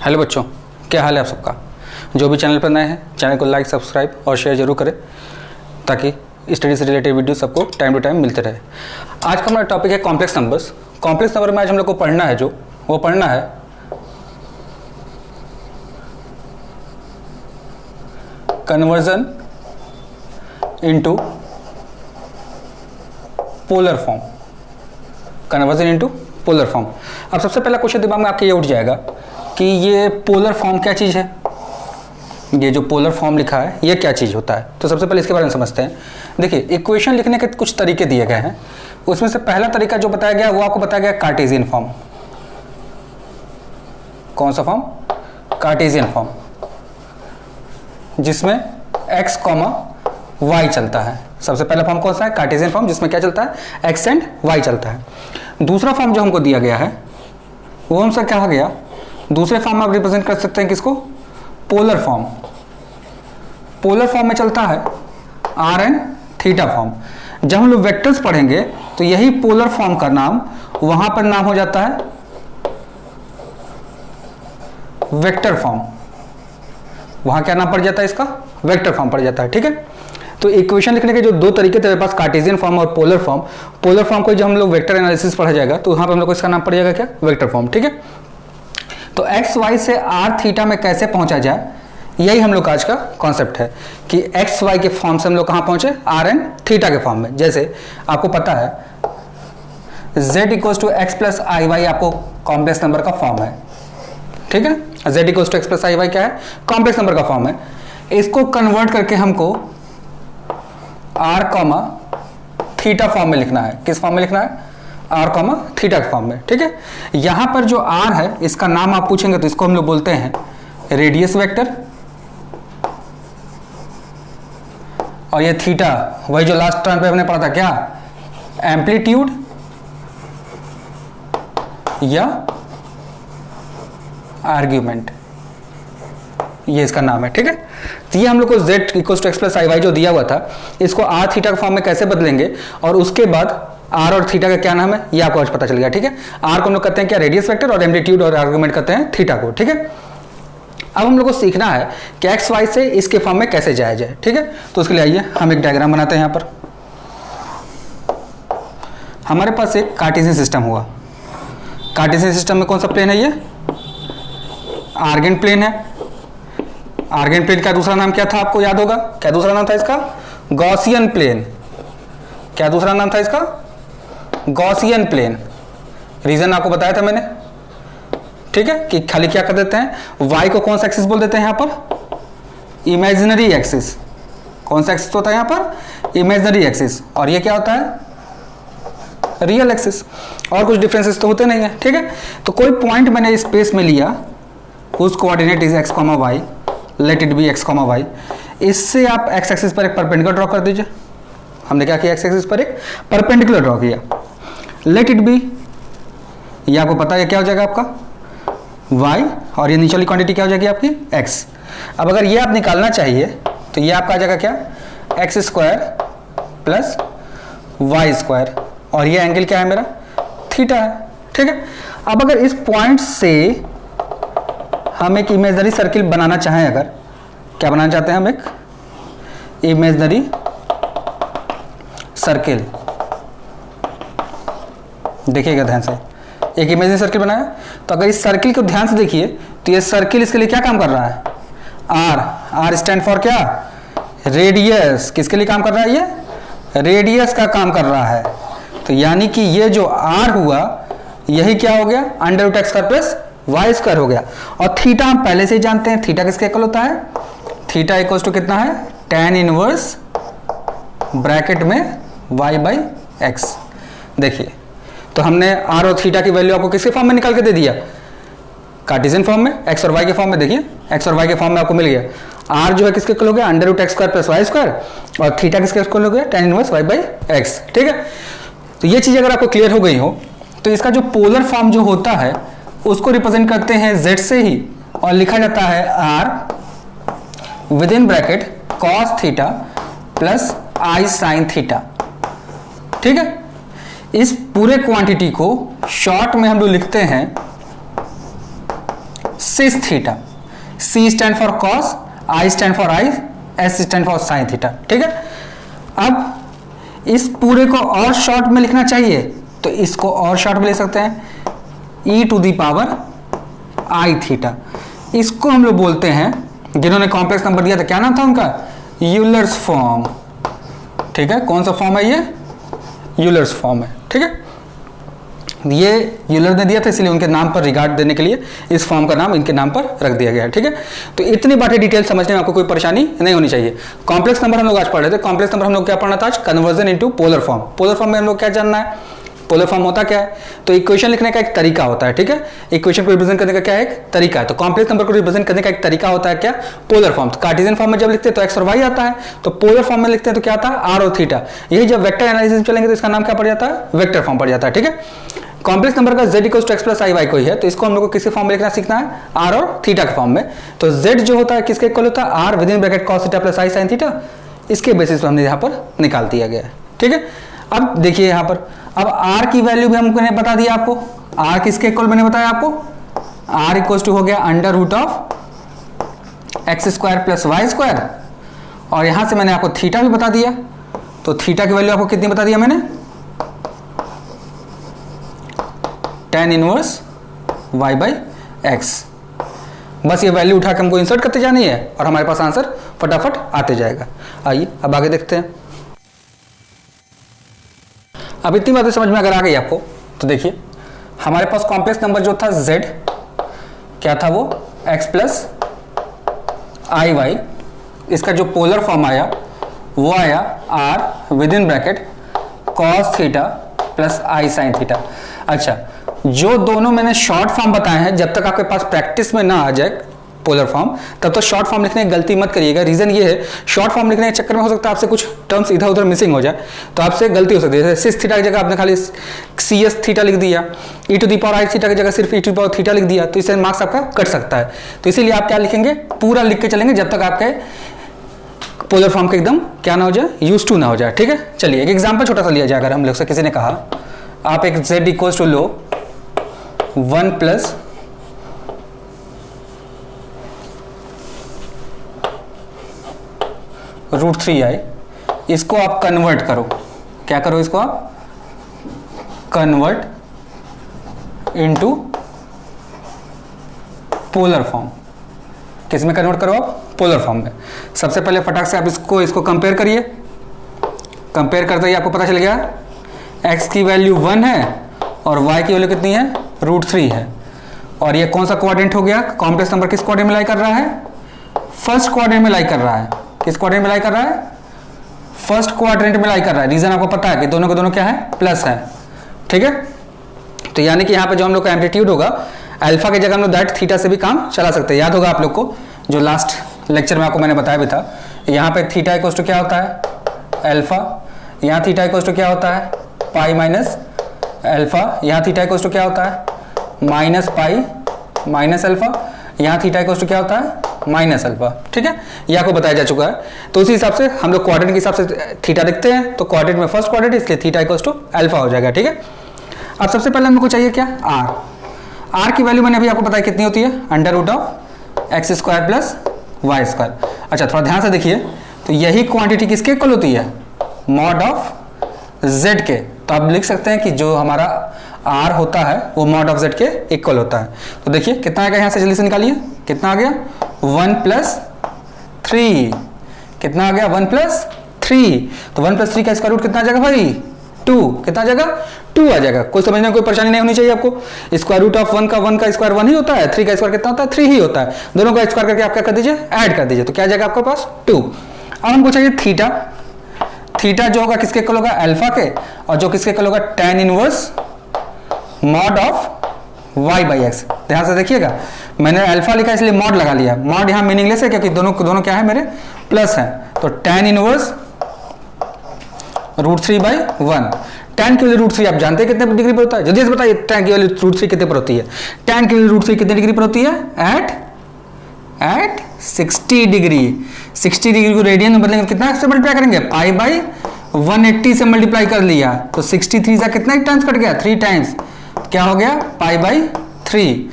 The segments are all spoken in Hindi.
हेलो बच्चों, क्या हाल है आप सबका। जो भी चैनल पर नए हैं चैनल को लाइक, सब्सक्राइब और शेयर जरूर करें ताकि स्टडी से रिलेटेड वीडियो सबको टाइम टू टाइम मिलते रहे। आज का हमारा टॉपिक है कॉम्प्लेक्स नंबर्स। कॉम्प्लेक्स नंबर में आज हम लोग को पढ़ना है वो पढ़ना है conversion into polar form. Conversion into polar form. अब सबसे पहला क्वेश्चन दिमाग में आपके ये उठ जाएगा कि ये पोलर फॉर्म क्या चीज़ है। ये जो पोलर फॉर्म लिखा है ये क्या चीज़ होता है, तो सबसे पहले इसके बारे में समझते हैं। देखिए, इक्वेशन लिखने के कुछ तरीके दिए गए हैं, उसमें से पहला तरीका जो बताया गया वो आपको बताया गया कार्टेशियन फॉर्म। कौन सा फॉर्म? कार्टेशियन फॉर्म, जिसमें x, y चलता है। सबसे पहला फॉर्म कौन सा है? कार्टेशियन फॉर्म, जिसमें क्या चलता है? x एंड y चलता है। दूसरा फॉर्म जो हमको दिया गया है वो हमसे कहा गया, दूसरे फॉर्म में आप रिप्रेजेंट कर सकते हैं किसको? Polar form. पोलर फॉर्म में चलता है r एंड थीटा फॉर्म। जब हम लोग वेक्टर्स पढ़ेंगे तो यही पोलर फॉर्म का नाम वहां पर नाम हो जाता है वेक्टर फॉर्म। वहां क्या नाम पड़ जाता है इसका? वेक्टर फॉर्म पड़ जाता है। ठीक है, तो इक्वेशन लिखने के जो दो तरीके थे मेरे पास, कार्टेशियन फॉर्म और पोलर फॉर्म। पोलर फॉर्म को जब हम लोग वेक्टर एनालिसिस पढ़ा जाएगा तो वहां पर हम लोग को इसका नाम पड़ जाएगा क्या? Vector form. ठीक है, तो एक्स वाई से आर थीटा में कैसे पहुंचा जाए, यही हम लोग का आज का कॉन्सेप्ट है कि एक्स वाई के फॉर्म से हम लोग कहां पहुंचे? आर एंड थीटा के फॉर्म में। जैसे आपको पता है z equals to x plus i y आपको कॉम्प्लेक्स नंबर का फॉर्म है। ठीक है, z equals to x plus i y क्या है? कॉम्प्लेक्स नंबर का फॉर्म है। इसको कन्वर्ट करके हमको आर कॉमा थीटा फॉर्म में लिखना है। किस फॉर्म में लिखना है? आर कॉमा थीटा के फॉर्म में। ठीक है, यहां पर जो आर है इसका नाम आप पूछेंगे तो इसको हम लोग बोलते हैं रेडियस वेक्टर, और ये थीटा वही जो लास्ट टर्म पे हमने पढ़ा था, क्या? एम्पलीट्यूड या आर्ग्यूमेंट, ये इसका नाम है। ठीक है, तो ये हम लोग को z equal to x plus i y जो दिया हुआ था, इसको आर थीटा के फॉर्म में कैसे बदलेंगे और उसके बाद आर और थीटा का क्या नाम है ये आपको आज पता चल गया। ठीक है, आर को हम लोग कहते हैं क्या? रेडियस वेक्टर, और एम्पलीट्यूड और आर्गुमेंट कहते हैं थीटा को। ठीक है, अब हम लोग को सीखना है कि एक्स वाई से इसके फॉर्म में कैसे जाया जाए। ठीक है, तो उसके लिए आइए हम एक डायग्राम बनाते हैं। यहां पर हमारे पास एक कार्टेशियन सिस्टम हुआ। कार्टेशियन सिस्टम में कौन सा प्लेन है? ये आर्गेंट प्लेन है। आर्गेंट प्लेन का दूसरा नाम क्या था? आपको याद होगा क्या दूसरा नाम था इसका? Gaussian plane. क्या दूसरा नाम था इसका? Gaussian plane. रीजन आपको बताया था मैंने। ठीक है, कि खाली क्या कर देते हैं, y को कौन सा एक्सिस बोल देते हैं यहां पर? Imaginary axis. कौन सा एक्सिस होता है यहां पर? Imaginary axis. और ये क्या होता है? Real axis. और कुछ डिफरेंसेस तो होते नहीं है। ठीक है, तो कोई पॉइंट मैंने स्पेस में लिया, उस coordinate is x, y, let it be x, y। इससे आप x एक्सिस पर एक परपेंडिकुलर ड्रॉ कर दीजिए। हमने क्या किया? x एक्सिस पर एक परपेंडिकुलर ड्रॉ किया। लेट इट बी, ये आपको पता है क्या हो जाएगा आपका? y, और ये नीचे वाली क्वांटिटी क्या हो जाएगी आपकी? x। अब अगर ये आप निकालना चाहिए तो ये आपका आ जाएगा क्या? X square plus y square, और ये एंगल क्या है मेरा? थीटा है। ठीक है, अब अगर इस पॉइंट से हम एक इमेजिनरी सर्किल बनाना चाहें, अगर क्या बनाना चाहते हैं हम? एक इमेजिनरी सर्किल। देखिएगा ध्यान से, एक इमेजिनरी सर्किल बनाया, तो अगर इस सर्किल को ध्यान से देखिए तो ये सर्किल इसके लिए क्या काम कर रहा है? आर। आर स्टैंड फॉर क्या? रेडियस। किसके लिए काम कर रहा है? ये रेडियस का काम कर रहा है। तो यानी कि ये जो आर हुआ यही क्या हो गया? Under root x square plus y square हो गया। और थीटा हम पहले से ही जानते हैं, थीटा किसके इक्वल होता है? थीटा इक्वल्स टू कितना है? tan इनवर्स ब्रैकेट में y बाई एक्स। देखिए, तो हमने r और थीटा की वैल्यू आपको किसके फॉर्म में निकाल के दे दिया? कार्टेशियन फॉर्म में, x और y के फॉर्म में। देखिए, x और y के फॉर्म में आपको मिल गया। r जो है किसके इक्वल हो गया? Under root x square plus y square, और थीटा किसके इक्वल हो गया? tan inverse y by x. ठीक है, तो ये चीज अगर आपको क्लियर हो गई हो तो इसका जो पोलर फॉर्म जो होता है उसको रिप्रेजेंट करते हैं z से ही, और लिखा जाता है r with in bracket cos theta plus i sin theta. ठीक है, इस पूरे क्वांटिटी को शॉर्ट में हम लोग लिखते हैं cis theta. C stand for cos, I stand for I, S stand for sine theta. ठीक है, अब इस पूरे को और शॉर्ट में लिखना चाहिए तो इसको और शॉर्ट में ले सकते हैं, e to the power I theta. इसको हम लोग बोलते हैं, जिन्होंने कॉम्प्लेक्स नंबर दिया था क्या नाम था उनका, यूलर्स फॉर्म। ठीक है, कौन सा फॉर्म है ये, यूलर्स फॉर्म है। ठीक है, ये यूलर ने दिया था इसलिए उनके नाम पर रिगार्ड देने के लिए इस फॉर्म का नाम इनके नाम पर रख दिया गया है। ठीक है, तो इतनी बातें डिटेल समझने में आपको कोई परेशानी नहीं होनी चाहिए। कॉम्प्लेक्स नंबर हम लोग आज पढ़ रहे थे। कॉम्प्लेक्स नंबर हम लोग क्या पढ़ना था आज, conversion into polar form. Polar form में हम लोग क्या जानना है, पोलर फॉर्म होता क्या है, तो इक्वेशन लिखने का एक तरीका होता है। ठीक है, इक्वेशन को रिप्रेजेंट करने का क्या एक तरीका है, तो कॉम्प्लेक्स नंबर को रिप्रेजेंट करने का एक तरीका होता है क्या, पोलर फॉर्म। कार्टेशियन फॉर्म में जब लिखते हैं तो एक्स और वाई आता है, तो पोलर फॉर्म में लिखते हैं तो क्या आता है, आर और थीटा। यही जब वेक्टर एनालिसिस में चलेंगे तो इसका नाम क्या पड़ जाता है, वेक्टर फॉर्म पड़ जाता है। ठीक है, कॉम्प्लेक्स नंबर का z equals to x plus i y कोई है, तो इसको हम लोग को किसी फॉर्म में लिखना सीखना है, r और थीटा के फॉर्म में। तो z जो होता है किसके इक्वल होता है, r with in bracket cos theta plus I sin theta. इसके बेसिस पर हमने यहाँ पर निकाल दिया गया है। ठीक है, अब देखिए यहाँ पर, अब r की वैल्यू भी हमको ने बता दिया आपको, r किसके इक्वल मैंने बताया आपको, r इक्वल्स टू हो गया under root of x square plus y square, और यहाँ से मैंने आपको थीटा भी बता दिया। तो थीटा की वैल्यू आपको कितनी बता दिया मैंने, tan inverse y by x. बस ये वैल्यू उठा के हमको इंसर्ट करते जानी है और हमारे पास आंसर फटाफट आते जाएगा। आइए अब आगे देखते हैं। अब इतनी बातें समझ में अगर आ गई आपको तो देखिए, हमारे पास कॉम्प्लेक्स नंबर जो था z क्या था, वो x प्लस आई वाई। इसका जो पोलर फॉर्म आया वो आया r with in bracket cos theta plus i sin theta. अच्छा, जो दोनों मैंने शॉर्ट फॉर्म बताए हैं, जब तक आपके पास प्रैक्टिस में ना आ जाए पोलर फॉर्म, तब तो शॉर्ट फॉर्म लिखने की गलती मत करिएगा। रीजन ये है, शॉर्ट फॉर्म लिखने के चक्कर में हो सकता है आपसे कुछ टर्म्स इधर उधर मिसिंग हो जाए, तो आपसे गलती हो सकती है। जैसे सिस थीटा की जगह आपने खाली सी एस थीटा लिख दिया, E to the power I theta की जगह सिर्फ E to the power theta लिख दिया, तो इससे मार्क्स आपका कट सकता है। तो इसीलिए आप क्या लिखेंगे, पूरा लिख के चलेंगे जब तक आपके पोलर फॉर्म के एकदम क्या ना हो जाए, यूज टू ना हो जाए। ठीक है, चलिए एक एग्जाम्पल छोटा सा लिया जाए। अगर हम लोग से किसी ने कहा आप एक z इक्वल्स टू लो 1 प्लस √3i, इसको आप कन्वर्ट करो, क्या करो, इसको आप कन्वर्ट इनटू पोलर फॉर्म। किस में कन्वर्ट करो आप, पोलर फॉर्म में। सबसे पहले फटाक से आप इसको कंपेयर करिए। कंपेयर करते ही आपको पता चल गया x की वैल्यू 1 है और y की वैल्यू कितनी है, √3 है। और ये कौन सा क्वाड्रेंट हो गया, कॉम्प्लेक्स नंबर किस क्वाड्रेंट में लाई कर रहा है, फर्स्ट क्वाड्रेंट में लाई कर रहा है। किस क्वाड्रेंट में लाई कर रहा है, फर्स्ट क्वाड्रेंट में लाई कर रहा है। रीजन आपको पता है कि दोनों के दोनों क्या है, प्लस है। ठीक है, तो यानी कि यहाँ पे जो हम लोग का एम्पलीट्यूड होगा, अल्फा की जगह हम लोग डायरेक्ट थीटा से भी काम चला सकते हैं। याद होगा आप लोग को, जो लास्ट लेक्चर में आपको मैंने बताया भी था, यहाँ पे थीटा इक्वल्स टू क्या होता है, अल्फा। यहाँ थीटा इक्वल्स टू क्या होता है, पाई माइनस अल्फा। यहाँ थीटा इक्वल्स टू क्या होता है, माइनस पाई माइनस अल्फा। यहाँ थीटा इक्वल्स टू क्या होता है, माइनस अल्फा। ठीक है, ये आपको बताया जा चुका है। तो उसी हिसाब से हम लोग क्वाड्रेंट के हिसाब से थीटा देखते हैं, तो क्वाड्रेंट में फर्स्ट क्वाड्रेंट, इसलिए थीटा इक्वल्स टू अल्फा हो जाएगा। ठीक है, अब सबसे पहले हमको चाहिए क्या, आर। आर की वैल्यू मैंने अभी आपको बताया कितनी होती है, under root of x square plus y square. अच्छा, थोड़ा ध्यान से देखिए, तो यही क्वांटिटी किसके इक्वल होती है, मॉड ऑफ z के। तो आप लिख सकते हैं कि जो हमारा r होता है वो मॉड ऑफ z के इक्वल होता है। तो देखिए कितना आ गया, यहाँ से जल्दी से निकालिए, कितना आ गया, 1 प्लस 3। कितना आ गया, 1 प्लस 3। तो 1 प्लस 3 का स्क्वायर रूट कितना आ जाएगा भाई, 2। कितना आ जाएगा, 2 आ जाएगा। कोई समझने में कोई परेशानी नहीं होनी चाहिए आपको। स्क्वायर रूट ऑफ 1 का स्क्वायर 1 ही होता है, 3 का स्क्वायर कितना होता है, 3 ही होता है। दोनों का स्क्वायर करके आप क्या कर दीजिए, ऐड कर दीजिए, तो क्या आ जाएगा आपके पास, 2। अब हमको चाहिए थीटा। थीटा जो होगा किसके इक्वल होगा, अल्फा के, और जो किसके इक्वल होगा, tan inverse mod of y by x. ध्यान से देखिएगा, मैंने अल्फा लिखा इसलिए मॉड लगा लिया। मॉड यहाँ मीनिंगलेस है क्योंकि दोनों क्या है, मेरे प्लस है। तो tan इनवर्स √3 बाई 1। tan की वैल्यू √3 आप जानते हैं कितने डिग्री पर होता है, जल्दी से बताइए, tan की वैल्यू √3 कितने पर होती है, tan की वैल्यू √3 कितने डिग्री पर होती है, एट 60 डिग्री। 60 डिग्री को रेडियन में बदलेंगे कितना से मल्टीप्लाई करेंगे, पाई बाई 180 से मल्टीप्लाई कर लिया, तो 63 से कितना टाइम्स कट गया, 3 टाइम्स, क्या हो गया, पाई बाई 3।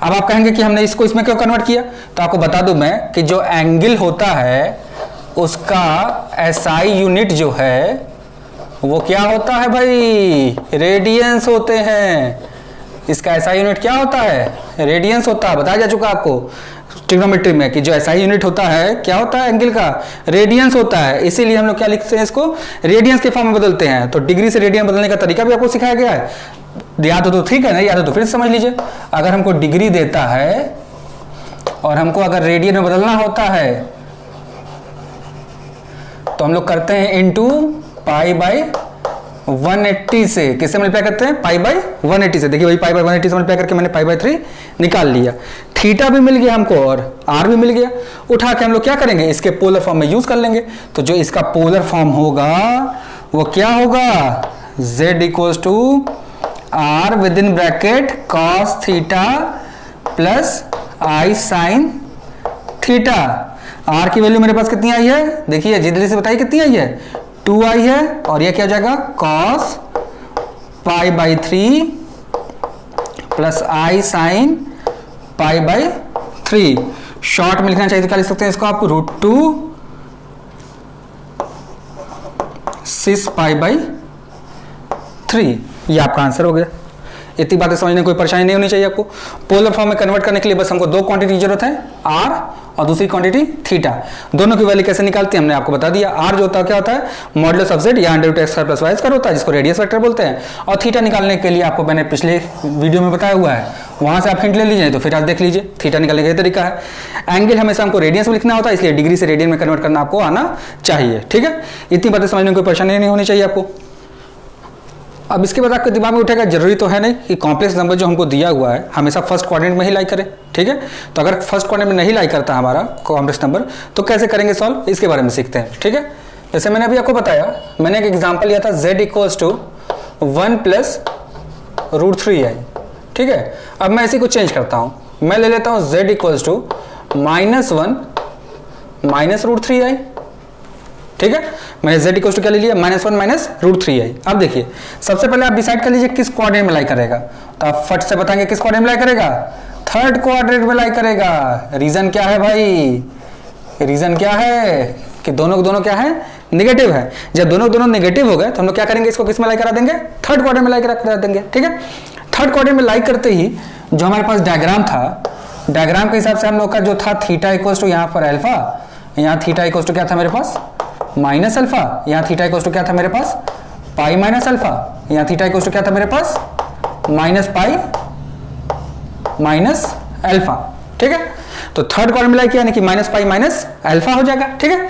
अब आप कहेंगे कि हमने इसको इसमें क्यों कन्वर्ट किया, तो आपको बता दूं मैं कि जो एंगल होता है उसका एसआई यूनिट जो है वो क्या होता है भाई, रेडियंस होते हैं। इसका एसआई यूनिट क्या होता है, रेडियंस होता है। बताया जा चुका आपको ट्रिग्नोमेट्री में कि जो एसआई यूनिट होता है क्या होता है, एंगल का रेडियंस होता है। इसीलिए हम लोग क्या लिखते हैं, इसको रेडियंस के फॉर्म में बदलते हैं। तो डिग्री से रेडियन बदलने का तरीका भी आपको सिखाया गया है, याद हो तो ठीक है, नहीं याद हो तो फिर समझ लीजिए। अगर हमको डिग्री देता है और हमको अगर रेडियन में बदलना होता है तो हम लोग करते हैं इनटू पाई बाई 180 से। किससे मल्टीप्लाई करते हैं, पाई बाई 180 से। देखिए भाई पाई बाई 180 से मल्टीप्लाई करके मैंने पाई बाई 3 निकाल लिया। थीटा भी मिल गया हमको और आर भी मिल गया। उठा के हम लोग क्या करेंगे, इसके पोलर फॉर्म में यूज कर लेंगे। तो जो इसका पोलर फॉर्म होगा वो क्या होगा, z equals to r with in bracket cos theta plus i sin theta. R की वैल्यू मेरे पास कितनी आई है, देखिए जल्दी से बताइए कितनी आई है, 2 आई है। और ये क्या हो जाएगा, cos pi by 3 plus i sine pi by 3। Short में लिखना चाहिए तो क्या लिख सकते हैं इसको आप, √2 6 पाई बाई 3। ये आपका आंसर हो गया। इतनी बातें समझने कोई परेशानी नहीं होनी चाहिए आपको। पोलर फॉर्म में कन्वर्ट करने के लिए बस हमको दो क्वांटिटी की जरूरत है, आर और दूसरी क्वांटिटी थीटा। दोनों की वैल्यू कैसे निकालते हैं हमने आपको बता दिया। आर जो होता है क्या होता है, मॉडुलस ऑफ z या √x² + y² होता है, जिसको रेडियस वेक्टर बोलते हैं। और थीटा निकालने के लिए आपको मैंने पिछले वीडियो में बताया हुआ है, वहां से आप हिंट ले लीजिए, तो फिर आप देख लीजिए थीटा निकालने का तरीका है। एंगल हमेशा हमको रेडियंस में लिखना होता है, इसलिए डिग्री से रेडियन में कन्वर्ट करना आपको आना चाहिए। ठीक है, इतनी बातें समझने में कोई परेशानी नहीं होनी चाहिए आपको। अब इसके बाद आपके दिमाग में उठेगा, जरूरी तो है नहीं कि कॉम्प्लेक्स नंबर जो हमको दिया हुआ है हमेशा फर्स्ट क्वाड्रेंट में ही लाई करे। ठीक है, तो अगर फर्स्ट क्वाड्रेंट में नहीं लाई करता हमारा कॉम्प्लेक्स नंबर तो कैसे करेंगे सॉल्व, इसके बारे में सीखते हैं। ठीक है, जैसे मैंने अभी आपको बताया, मैंने एक एग्जांपल लिया था z equals to 1 plus √3i। ठीक है, अब मैं इसी को चेंज करता हूं, मैं ले लेता हूं z equals to -1 minus √3i। ठीक है, मैंने z इक्वल टू क्या ले लिया, -1 √3i। अब देखिए सबसे पहले आप डिसाइड कर लीजिए किस क्वाड्रेंट में लाई करेगा। तो आप फट से बताएंगे किस क्वाड्रेंट में लाई करेगा, थर्ड क्वाड्रेंट में लाई करेगा। रीजन क्या है भाई, रीजन क्या है कि दोनों क्या है, नेगेटिव है। जब दोनों नेगेटिव हो गए तो हम लोग क्या करेंगे, इसको किस में लाई करा देंगे, थर्ड क्वाड्रेंट में लाई करा देंगे। ठीक है, थर्ड क्वाड्रेंट में लाई करते ही जो हमारे पास डायग्राम था, डायग्राम के हिसाब से हम लोग का जो था थीटा इक्वल्स टू यहाँ पर अल्फा, यहाँ थीटा इक्वल्स टू क्या था मेरे पास, माइनस अल्फा। यहाँ थीटा इक्वल्स टू क्या था मेरे पास, पाई माइनस अल्फा। यहाँ थीटा इक्वल्स टू क्या था मेरे पास, माइनस पाई माइनस अल्फा। ठीक है, तो थर्ड क्वाड्रेंट में लाई किया यानी कि माइनस पाई माइनस अल्फा हो जाएगा। ठीक है,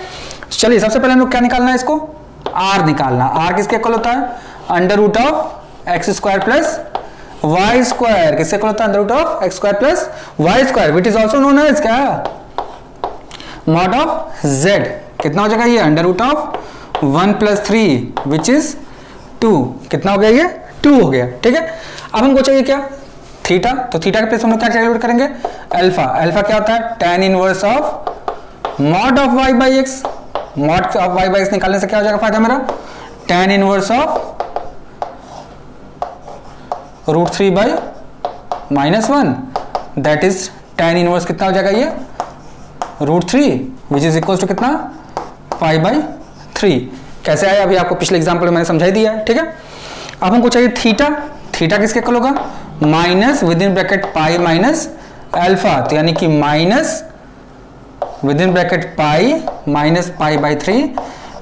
चलिए सबसे पहले हम लोग क्या निकालना है, इसको आर निकालना। आर किसके इक्वल होता है, √x² प्लस y²। किससे इक्वल होता है, √x² + y², which is also known as क्या, मॉड ऑफ z। कितना हो जाएगा ये, √1 + 3 विच इज 2। कितना हो गया ये, 2 हो गया। ठीक है, अब हमको चाहिए क्या, थीटा। तो थीटा के प्लेस हम लोग क्या कैलकुलेट करेंगे, अल्फा। अल्फा क्या होता है, tan inverse of mod of y/x। Mod of y/x निकालने से क्या हो जाएगा फायदा मेरा, tan inverse of √3/-1, that is tan inverse कितना हो जाएगा ये, √3 विच इज इक्वल टू कितना, π/3। कैसे आया अभी आपको पिछले एग्जाम्पल में मैंने समझाई दिया है। ठीक है, अब हमको चाहिए थीटा। थीटा किसके इक्वल होगा, minus with in bracket pi minus alpha. तो यानी कि minus with in bracket pi minus π/3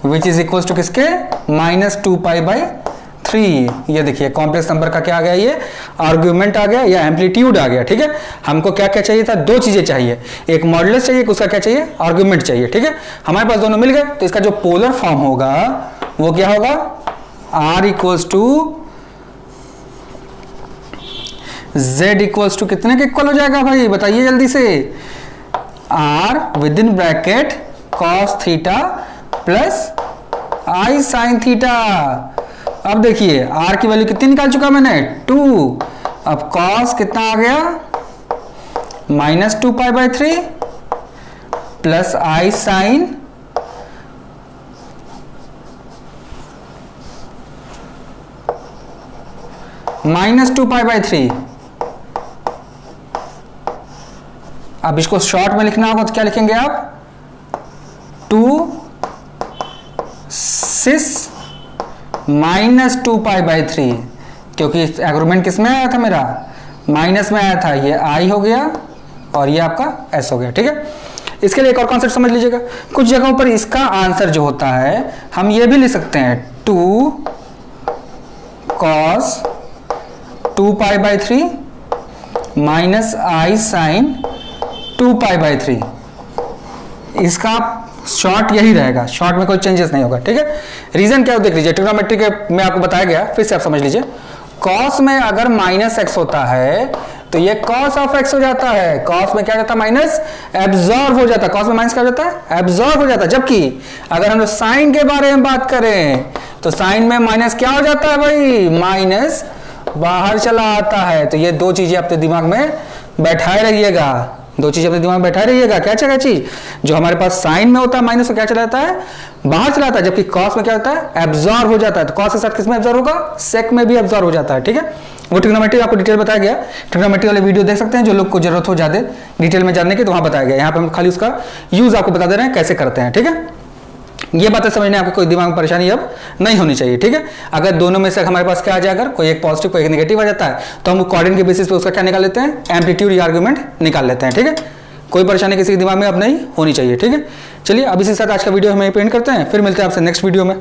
which is equal to किसके, -2π/3। ये देखिए कॉम्प्लेक्स नंबर का क्या आ गया, ये आर्गुमेंट आ गया या एम्पलीट्यूड आ गया। ठीक है, हमको क्या क्या चाहिए था, दो चीजें चाहिए, एक मॉडुलस चाहिए, उसका क्या चाहिए, आर्गुमेंट चाहिए। ठीक है, हमारे पास दोनों मिल गए। तो इसका जो पोलर फॉर्म होगा वो क्या होगा, r equals to z equals to कितने के इक्वल हो जाएगा भाई, बताइए जल्दी से, r with in bracket cos theta plus i sin theta. अब देखिए r की वैल्यू कितनी निकाल चुका मैंने, 2। अब cos कितना आ गया, -2π/3 प्लस i sin -2π/3। अब इसको शॉर्ट में लिखना होगा तो क्या लिखेंगे आप, 2 6 माइनस 2π/3, क्योंकि आर्गुमेंट किस में आया था, मेरा माइनस में आया था, ये i हो गया और ये आपका s हो गया। ठीक है, इसके लिए एक और कॉन्सेप्ट समझ लीजिएगा, कुछ जगहों पर इसका आंसर जो होता है हम ये भी लिख सकते हैं 2 cos 2π/3 माइनस i sin 2π/3। इसका शॉर्ट यही रहेगा, शॉर्ट में कोई चेंजेस नहीं होगा। ठीक है, रीजन क्या हो देख लीजिए, ट्रिग्नोमेट्री के में आपको बताया गया, फिर से आप समझ लीजिए। कॉस में अगर -x होता है तो ये cos ऑफ x हो जाता है, कॉस में क्या हो जाता है, माइनस एब्जॉर्ब हो जाता है, कॉस में माइनस क्या हो जाता है, एब्जॉर्ब हो जाता है। जबकि अगर हम लोग साइन के बारे में बात करें तो साइन में माइनस क्या हो जाता है भाई, माइनस बाहर चला आता है। तो ये दो चीजें अपने दिमाग में बैठाए रहिएगा, दो चीज अपने दिमाग में बैठा रहिएगा। क्या क्या चीज, जो हमारे पास साइन में होता है माइनस में क्या चला जाता है, बाहर चला जाता है, जबकि कॉस में क्या होता है, एब्जॉर्ब हो जाता है। तो कॉस के साथ किसमें एब्जॉर्ब होगा, सेक में भी एब्जॉर्ब हो जाता है। ठीक है, वो ट्रिग्नोमेट्री आपको डिटेल बताया गया, ट्रिग्नोमेट्री वाले वीडियो देख सकते हैं जो लोग को जरूरत हो ज्यादा डिटेल में जानने की, तो वहां बताया गया। यहाँ पे हम खाली उसका यूज आपको बता दे रहे हैं कैसे करते हैं। ठीक है, ये बातें समझने आपको कोई दिमाग में परेशानी अब नहीं होनी चाहिए। ठीक है, अगर दोनों में से हमारे पास क्या आ जाए, अगर कोई एक पॉजिटिव कोई एक नेगेटिव आ जाता है तो हम कोऑर्डिनेट के बेसिस पे उसका क्या निकाल लेते हैं, एम्पलीट्यूड या आर्गुमेंट निकाल लेते हैं। ठीक है, कोई परेशानी किसी के दिमाग में अब नहीं होनी चाहिए। ठीक है, चलिए अब इसी के साथ आज का वीडियो हम यहीं पे एंड करते हैं, फिर मिलते हैं आपसे नेक्स्ट वीडियो में।